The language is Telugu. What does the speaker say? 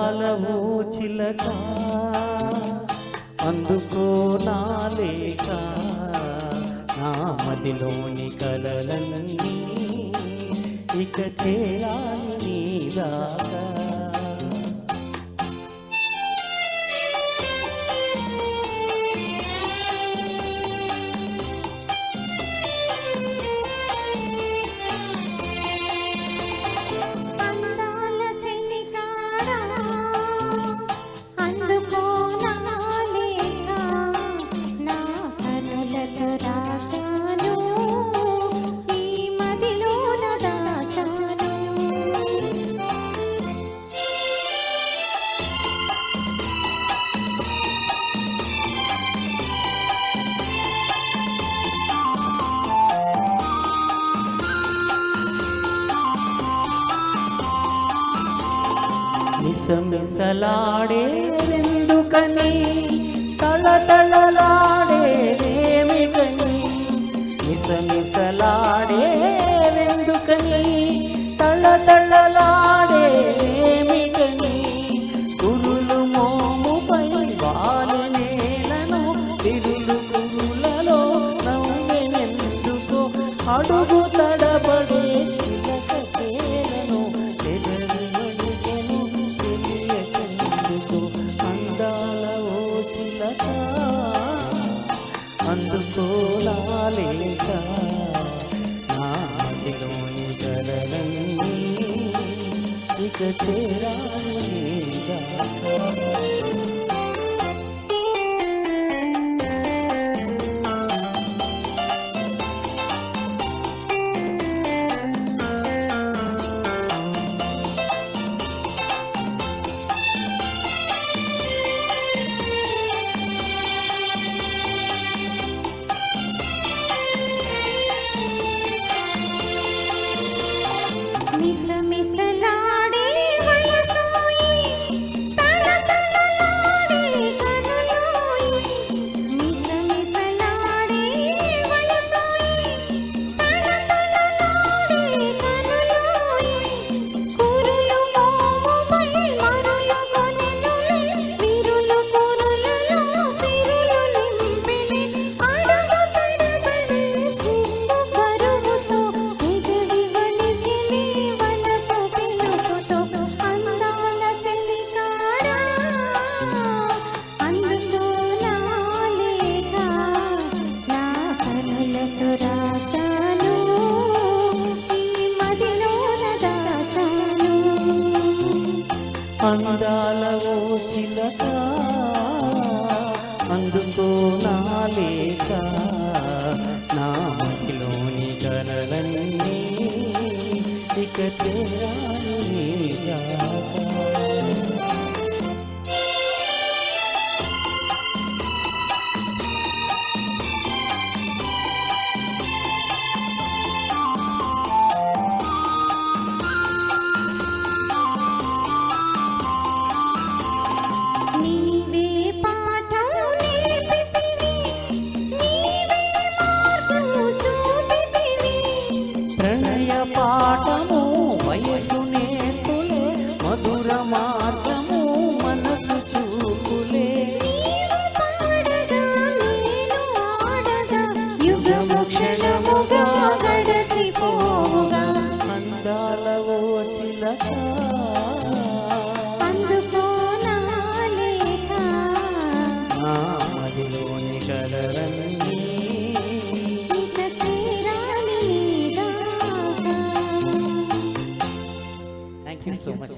అందాలవో చిలక అందుకో నా లేక నా మదిలోని కలలన్నీ ఇక చేరాలి నీ దాకా మిసమిసలాడేందుకని తళతళలాడేమిటని మిసమిసలాడేందుకని తళతళలాడేమిటని కురులు మోముపై వాలినేలను తిరులు కురులలో నవ్వెనెందుకో అడుగు తడబడే చిలక తేలను అందుకోలేక నా మదిలోని కలలన్నీ ఇక చేరాలి నీ దాకా మిసమిసలాడే వయసోయి తళతళలాడే కనులోయి మిసమిసలాడే వయసోయి తళతళలాడే కనులోయి కురులు మోముపై మరులు కొనెనులే విరులు కురులలో సిరులు నింపెనే అడుగు తడబడే సిగ్గు పరుగుతో ఎదవి వణికెనే అందాలవో చిలక అందుకో నా లేక నా మదిలోని కలలన్నీ ఇక చేరాలి నీ దాకా పాఠము వయసు నేర్పులే మధుర మార్గము మనసు చూపులే యుగము క్షణ